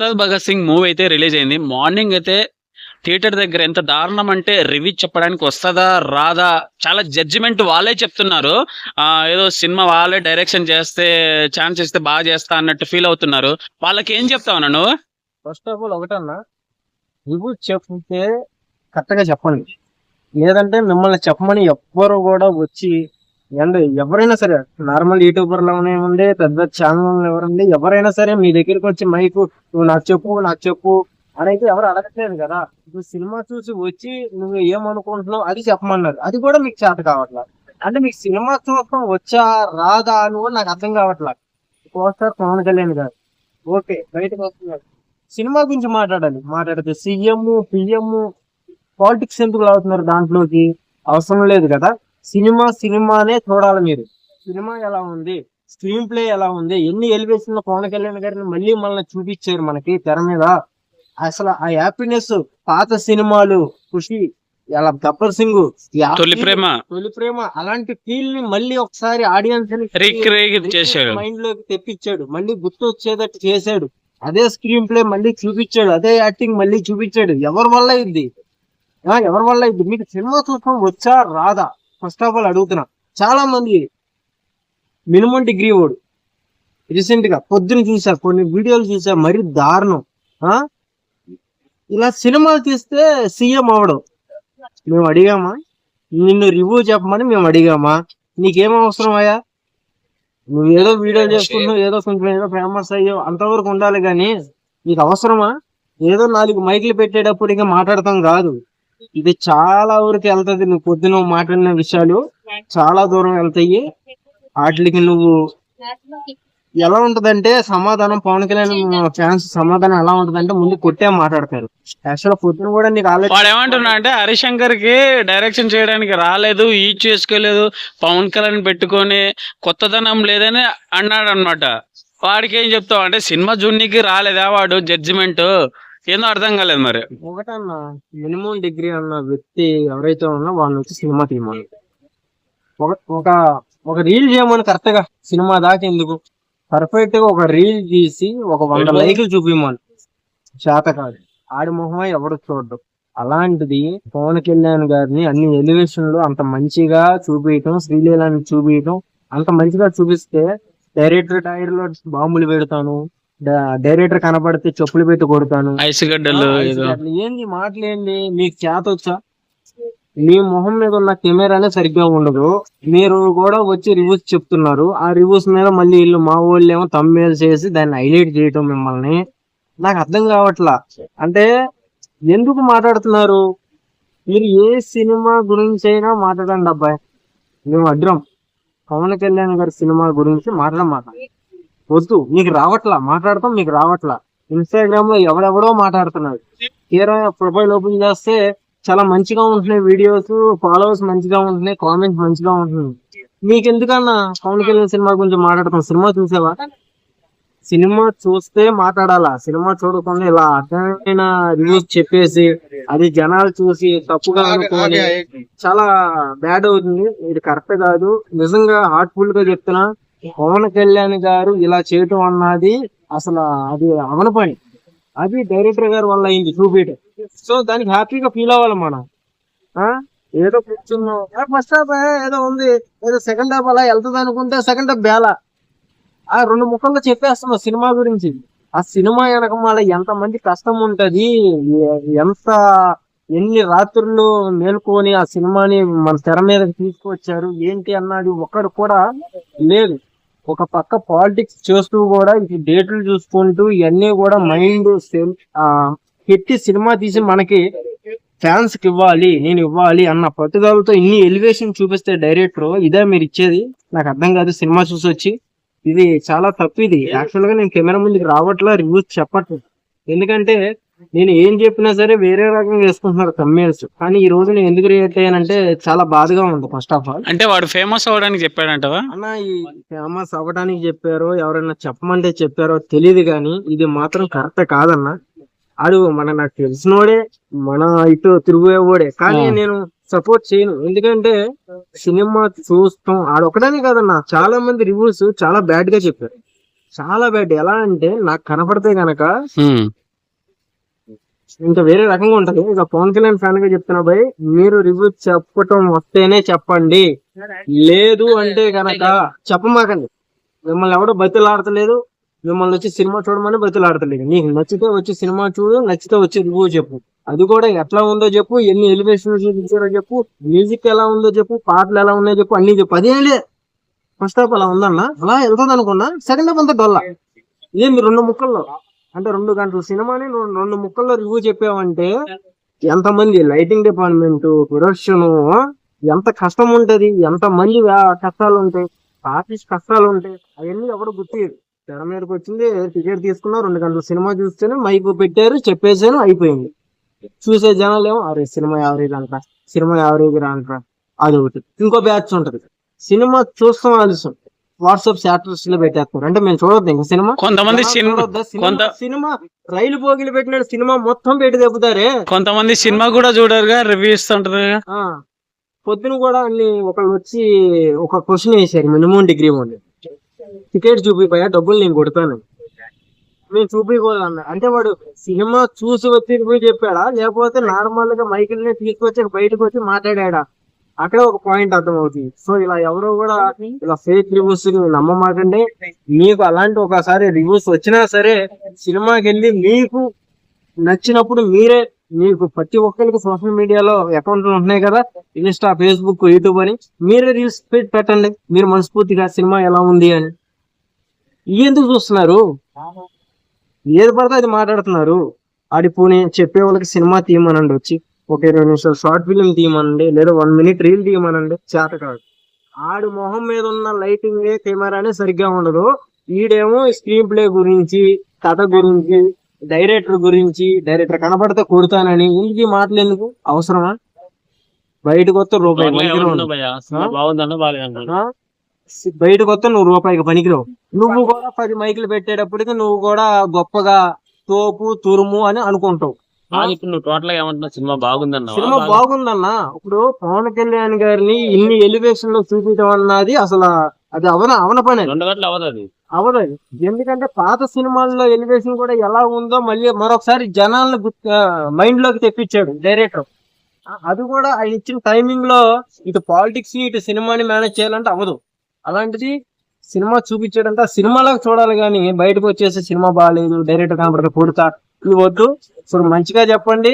Ustaad Bhagat Singh movie అయితే release అయింది. Morning అయితే థియేటర్ దగ్గర ఎంత దారుణం అంటే రివ్యూ చెప్పడానికి వస్తదా రాదా చాలా జడ్జిమెంట్ వాళ్ళే చెప్తున్నారు. ఏదో సినిమా వాళ్ళే డైరెక్షన్ చేస్తే ఛాన్స్ ఇస్తే బాగా చేస్తా అన్నట్టు ఫీల్ అవుతున్నారు. వాళ్ళకి ఏం చెప్తావు నువ్వు? ఫస్ట్ ఆఫ్ ఆల్ ఒకటన్నా, రివ్యూ చెప్తే కరెక్ట్ గా చెప్పండి. లేదంటే మిమ్మల్ని చెప్పమని ఎవ్వరు కూడా వచ్చి అండ్ ఎవరైనా సరే నార్మల్ యూట్యూబర్లు ఉండే పెద్ద ఛానల్ ఎవరండి ఎవరైనా సరే మీ దగ్గరికి వచ్చి మైకు నువ్వు నాకు చెప్పు అని అయితే ఎవరు అడగట్లేదు కదా. ఇప్పుడు సినిమా చూసి వచ్చి నువ్వు ఏమనుకుంటున్నావు అది చెప్పమన్నారు. అది కూడా మీకు చేత కావట్లా. అంటే మీకు సినిమా చూడటం వచ్చా రాదా అని కూడా నాకు అర్థం కావట్లా. పోస్టర్ పవన్ కళ్యాణ్ గారు ఓకే బయటకు వస్తున్నారు, సినిమా గురించి మాట్లాడితే సీఎం పిఎం పాలిటిక్స్ ఎందుకు లాగుతున్నారు దాంట్లోకి? అవసరం లేదు కదా. సినిమానే చూడాలి మీరు. సినిమా ఎలా ఉంది, స్క్రీన్ ప్లే ఎలా ఉంది, ఎన్ని ఎలివేషన్ లో పవన్ కళ్యాణ్ గారిని మళ్ళీ మనల్ని చూపించారు మనకి తెర మీద. అసలు ఆ హ్యాపీనెస్ పాత సినిమాలు ఖుషి ఎలా గబ్బర్ సింగ్ తొలి ప్రేమ అలాంటి ఫీల్ ని మళ్ళీ ఒకసారి ఆడియన్స్ మైండ్ లోకి తెప్పించాడు, మళ్ళీ గుర్తు వచ్చేటట్టు చేశాడు. అదే స్క్రీన్ ప్లే మళ్ళీ చూపించాడు, అదే యాక్టింగ్ మళ్ళీ చూపించాడు. ఎవరి వల్ల ఇది మీకు సినిమా చూడటం వచ్చా రాదా ఫస్ట్ ఆఫ్ ఆల్ అడుగుతున్నా. చాలా మంది మినిమం డిగ్రీ వాడు రీసెంట్ గా పొద్దున చూసా, కొన్ని వీడియోలు చూసా, మరీ దారుణం. ఇలా సినిమాలు తీస్తే సీఎం అవడం మేము అడిగామా? నిన్ను రివ్యూ చెప్పమని మేము అడిగామా? నీకేం అవసరం అయ్యా? నువ్వు ఏదో వీడియోలు చేసుకుంటున్నావు, ఏదో కొంచెం ఏదో ఫేమస్ అయ్యో అంతవరకు ఉండాలి కానీ నీకు అవసరమా? ఏదో 4 మైకులు పెట్టేటప్పుడు ఇంకా మాట్లాడతాం కాదు. ఇది చాలా ఊరికి వెళ్తది. నువ్వు పొద్దున మాట్లాడిన విషయాలు చాలా దూరం వెళ్తాయి. వాటికి నువ్వు ఎలా ఉంటదంటే సమాధానం, పవన్ కళ్యాణ్ ఫ్యాన్స్ సమాధానం ఎలా ఉంటదంటే ముందు కొట్టే మాట్లాడతారు. యాక్చువల్ పొద్దున కూడా నీకు వాడు ఏమంటున్నా అంటే హరిశంకర్ కి డైరెక్షన్ చేయడానికి రాలేదు, ఈడ్ చేసుకోలేదు, పవన్ కళ్యాణ్ పెట్టుకొని కొత్తదనం లేదని అన్నాడు అనమాట. వాడికి ఏం చెప్తావు అంటే సినిమా జూనికి రాలేదా వాడు జడ్జిమెంట్? ఏందో అర్థం కాలేదు. మరి ఒకటన్నా, మినిమం డిగ్రీ అన్న వ్యక్తి ఎవరైతే ఉన్నా వాళ్ళ నుంచి సినిమా తీయమని, ఒక రీల్ చేయమని కరెక్ట్ గా. సినిమా దాకా ఎందుకు, పర్ఫెక్ట్ గా ఒక రీల్ తీసి ఒక 100 లైకులు చూపిమని. చేత కాదు, ఆడి మొహం ఎవరు చూడడు. అలాంటిది పవన్ కళ్యాణ్ గారిని అన్ని ఎలివేషన్లు అంత మంచిగా చూపించడం, శ్రీలీలాన్ని చూపించడం అంత మంచిగా చూపిస్తే డైరెక్టర్ టైర్ లో బాంబులు పెడతాను, డైరెక్టర్ కనపడితే చెప్పులు పెట్టి కొడతాను, ఏంది మాటలేండి? మీకు చేత వచ్చా? మీ మొహం మీద ఉన్న కెమెరానే సరిగ్గా ఉండదు. మీరు కూడా వచ్చి రివ్యూస్ చెప్తున్నారు. ఆ రివ్యూస్ మీద మళ్ళీ వీళ్ళు మా వాళ్ళు ఏమో తమ్ముళ్ళు చేసి దాన్ని హైలైట్ చేయటం మిమ్మల్ని నాకు అర్థం కావట్లా. అంటే ఎందుకు మాట్లాడుతున్నారు? మీరు ఏ సినిమా గురించి అయినా మాట్లాడండి అబ్బాయి, మేము అడ్రం. పవన్ కళ్యాణ్ గారి సినిమా గురించి మాట్లాడమాట వద్దు. మీకు రావట్లా మాట్లాడతాం, మీకు రావట్లా. ఇన్స్టాగ్రామ్ లో ఎవరెవడో మాట్లాడుతున్నారు. తీరా ప్రొఫైల్ ఓపెన్ చేస్తే చాలా మంచిగా ఉంటున్నాయి వీడియోస్, ఫాలోవర్స్ మంచిగా ఉంటున్నాయి, కామెంట్స్ మంచిగా ఉంటున్నాయి. మీకు ఎందుకన్నా పవన్ కళ్యాణ్ సినిమా గురించి మాట్లాడతాం? సినిమా చూసావా? సినిమా చూస్తే మాట్లాడాలా, సినిమా చూడకుండా ఇలా అర్థమైన రివ్యూస్ చెప్పేసి అది జనాలు చూసి తప్పుగా అనుకోని చాలా బ్యాడ్ అవుతుంది. ఇది కరెక్ట్ కాదు. నిజంగా హార్ట్ఫుల్ గా చెప్తున్నా, పవన్ కళ్యాణ్ గారు ఇలా చేయటం అన్నది అసలు అది అవన పని. అది డైరెక్టర్ గారి వల్ల అయింది చూపించడం. సో దానికి హ్యాపీగా ఫీల్ అవ్వాలి మనం. ఏదో కూర్చున్నాం, ఫస్ట్ హాఫ్ ఏదో ఉంది, ఏదో సెకండ్ హాఫ్ అలా వెళ్తుంది అనుకుంటే సెకండ్ హాఫ్ బేలా. 2 ముక్కల్లో చెప్పేస్తున్నాం సినిమా గురించి. ఆ సినిమా వెనక మళ్ళీ ఎంత మంది కష్టం ఉంటది, ఎన్ని రాత్రులు మేల్కొని ఆ సినిమాని మన తెర మీదకి తీసుకొచ్చారు ఏంటి అన్నది ఒక్కడు కూడా లేదు. ఒక పక్క పాలిటిక్స్ చేస్తూ కూడా ఈ డేట్లు చూసుకుంటూ ఇవన్నీ కూడా మైండ్ పెట్టి సినిమా తీసి మనకి ఫ్యాన్స్ కి ఇవ్వాలి, నేను ఇవ్వాలి అన్న పట్టుదలతో ఇన్ని ఎలివేషన్ చూపిస్తే డైరెక్టర్ ఇదే మీరు ఇచ్చేది? నాకు అర్థం కాదు. సినిమా చూసి వచ్చి ఇది చాలా తప్పు. ఇది యాక్చువల్ గా నేను కెమెరా ముందుకు రావట్లా, రివ్యూస్ చెప్పట్లేదు. ఎందుకంటే నేను ఏం చెప్పినా సరే వేరే రకంగా వేసుకుంటున్నారు తమ్మేల్స్. కానీ ఈ రోజు నేను ఎందుకు రియాక్ట్ అయ్యానంటే చాలా బాధగా ఉంది. ఫస్ట్ ఆఫ్ ఆల్ అంటే వాడు ఫేమస్ అవ్వడానికి చెప్పాడంటవా అన్న? ఈ ఫేమస్ అవ్వడానికి చెప్పారో ఎవరైనా చెప్పమంటే చెప్పారో తెలియదు, కానీ ఇది మాత్రం కరెక్ట్ కాదన్న. ఆడు నాకు తెలిసినోడే, మన ఇటు తిరుగుబోడే, కానీ నేను సపోర్ట్ చేయను. ఎందుకంటే సినిమా చూస్తాం ఆడొక్కడనే కాదన్న, చాలా మంది రివ్యూస్ చాలా బ్యాడ్ గా చెప్పారు. చాలా బ్యాడ్. ఎలా అంటే నాకు కనపడితే గనక ఉమ్. ఇంకా వేరే రకంగా ఉంటది. ఇక పవన్ కళ్యాణ్ ఫ్యాన్ గా చెప్తున్నా భయ్, మీరు రివ్యూ చెప్పటం వస్తేనే చెప్పండి, లేదు అంటే గనక చెప్పమాకండి. మిమ్మల్ని ఎవడో బతిలాడతలేదు, మిమ్మల్ని వచ్చి సినిమా చూడమని బతిలాడతలేదు. నీకు నచ్చితే వచ్చి సినిమా చూడు, నచ్చితే వచ్చి రివ్యూ చెప్పు. అది కూడా ఎట్లా ఉందో చెప్పు, ఎన్ని ఎలివేషన్ చూపించారో చెప్పు, మ్యూజిక్ ఎలా ఉందో చెప్పు, పాటలు ఎలా ఉన్నాయో చెప్పు, అన్ని చెప్పు. అదేంలే ఫస్ట్ హాఫ్ అలా ఉందన్న, అలా వెళ్తుంది అనుకున్నా. సెకండ్ హాఫ్ అంతా డొల్లా. ఇదే మీరు 2 ముక్కల్లో, అంటే 2 గంటల సినిమాని 2 ముక్కల్లో రివ్యూ చెప్పామంటే ఎంతమంది లైటింగ్ డిపార్ట్మెంట్, ప్రొడక్షన్, ఎంత కష్టం ఉంటది, ఎంత మంది కష్టాలు ఉంటాయి, ఆర్టిస్ట్ కష్టాలు ఉంటాయి, అవన్నీ ఎవరు గుర్తియరు. తెర మీదకి వచ్చింది, టికెట్ తీసుకున్నా, 2 గంటల సినిమా చూస్తేనే మైక్ పెట్టారు, చెప్పేసాను, అయిపోయింది. చూసే జనాలు ఏమో అరే సినిమా యావరేజ్ అంటారా, సినిమా యావరేజ్ రా అంటారా. అదొకటి. ఇంకో బ్యాచ్ ఉంటది, సినిమా చూస్తాం ఆలస్యం, వాట్సాప్ స్టేటస్ లో పెట్టేస్తారు. అంటే మేము చూడొద్దు ఇంకా సినిమా. కొంతమంది సినిమా రైలు పోగిలు పెట్టిన సినిమా మొత్తం పెట్టి తెప్పుతారే. కొంతమంది సినిమా కూడా చూడరుగా, రివ్యూ ఇస్తుంటారు. పొద్దున కూడా అన్ని ఒకళ్ళు వచ్చి ఒక క్వశ్చన్ వేసారు, మినిమం డిగ్రీ వాళ్ళు, టికెట్ చూపిపోయా, డబ్బులు నేను కొడతాను. మేము చూపిపోదు అన్న. అంటే వాడు సినిమా చూసి వచ్చి పోయి చెప్పాడా, లేకపోతే నార్మల్ గా మైకిల్ని తీసుకొచ్చి బయటకు వచ్చి మాట్లాడా, అక్కడ ఒక పాయింట్ అర్థం అవుతుంది. సో ఇలా ఎవరో కూడా ఇలా ఫేక్ రివ్యూస్ నమ్మమాకండి. మీకు అలాంటి ఒకసారి రివ్యూస్ వచ్చినా సరే, సినిమాకి వెళ్ళి మీకు నచ్చినప్పుడు మీరే, మీకు ప్రతి ఒక్కరికి సోషల్ మీడియాలో అకౌంట్లు ఉంటున్నాయి కదా, ఇన్స్టా, ఫేస్బుక్, యూట్యూబ్ అని, మీరే రీల్స్ పెట్టండి. మీరు మనస్ఫూర్తిగా సినిమా ఎలా ఉంది అని. ఎందుకు చూస్తున్నారు? ఏది పడితే అది మాట్లాడుతున్నారు. ఆడిపోని చెప్పే వాళ్ళకి సినిమా తీయమనండి, వచ్చి ఒక 20 నిమిషాలు షార్ట్ ఫిలిం తీయమనండి, లేదా 1 మినిట్ రీల్ తీయమనండి. చేత కాదు. ఆడి మొహం మీద ఉన్న లైటింగ్, కెమెరానే సరిగ్గా ఉండదు. ఈడేమో స్క్రీన్ ప్లే గురించి, కథ గురించి, డైరెక్టర్ గురించి, డైరెక్టర్ కనపడితే కొడతానని, ఇంటికి మాటలు ఎందుకు అవసరమా? బయటకు వస్తే రూపాయి బయటకు వస్తే నువ్వు రూపాయికి పనికిరావు. నువ్వు కూడా 10 మైకులు పెట్టేటప్పటికి నువ్వు కూడా గొప్పగా తోపు తురుము అని అనుకుంటావు. ఇప్పుడు నువ్వు టోటల్ గా ఏమంటున్నావు, సినిమా బాగుందన్న. సినిమా బాగుందన్నా. ఇప్పుడు పవన్ కళ్యాణ్ గారిని ఇన్ని ఎలివేషన్ లో చూపించడం అన్నది అసలు అది అవన పని. 2 గంటలు అవదు. అవదు. ఎందుకంటే పాత సినిమాల్లో ఎలివేషన్ కూడా ఎలా ఉందో మళ్ళీ మరొకసారి జనాలను మైండ్ లోకి తెప్పించాడు డైరెక్టర్. అది కూడా ఆయన ఇచ్చిన టైమింగ్ లో ఇటు పాలిటిక్స్ ని, ఇటు సినిమాని మేనేజ్ చేయాలంటే అవదు. అలాంటిది సినిమా చూపించాడంటే ఆ సినిమాలోకి చూడాలి, కానీ బయటకు వచ్చేసి సినిమా బాగాలేదు, డైరెక్టర్ కనపడితే కొడతా, ఇవి వద్దు. ఇప్పుడు మంచిగా చెప్పండి.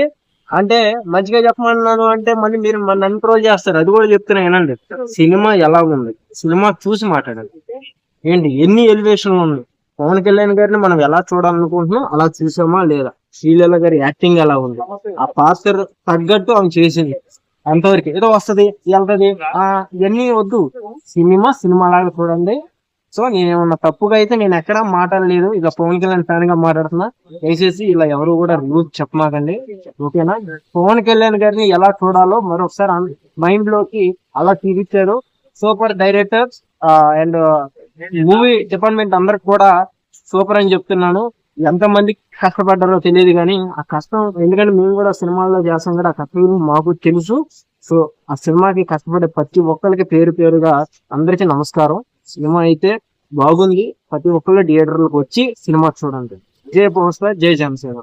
అంటే మంచిగా చెప్పమన్నాను అంటే మళ్ళీ మీరు నన్ను ట్రోల్ చేస్తారు. అది కూడా చెప్తున్నా వినండి. సినిమా ఎలా ఉంది, సినిమా చూసి మాట్లాడండి. ఏంటి ఎన్ని ఎలివేషన్లు ఉన్నాయి, పవన్ కళ్యాణ్ గారిని మనం ఎలా చూడాలనుకుంటున్నాం అలా చూసామా లేదా, శ్రీలీల గారి యాక్టింగ్ ఎలా ఉంది, ఆ పాత్ర తగ్గట్టు ఆమె చేసింది, అంతవరకు ఏదో వస్తది వెళ్తది, ఇవన్నీ వద్దు. సినిమా లాగా చూడండి. సో నేనేమన్నా తప్పుగా అయితే నేను ఎక్కడా మాట్లాడలేదు, ఇక పవన్ కళ్యాణ్ ఫ్యాన్ గా మాట్లాడుతున్నా. దయచేసి ఇలా ఎవరు కూడా రివ్యూస్ చెప్పమాకండి, ఓకేనా? పవన్ కళ్యాణ్ గారిని ఎలా చూడాలో మరొకసారి మైండ్ లోకి అలా చూపించారు. Super director and movie department అందరికి కూడా సూపర్ అని చెప్తున్నాను. ఎంతమంది కష్టపడ్డారో తెలియదు కానీ ఆ కష్టం, ఎందుకంటే మేము కూడా సినిమాల్లో చేస్తాం కదా, ఆ కష్టం మాకు తెలుసు. సో ఆ సినిమాకి కష్టపడే ప్రతి ఒక్కరికి పేరు పేరుగా అందరికీ నమస్కారం. సినిమా అయితే బాగుంది. ప్రతి ఒక్కళ్ళు థియేటర్లకు వచ్చి సినిమా చూడండి. జై పవర్ స్టార్, జై జనసేన.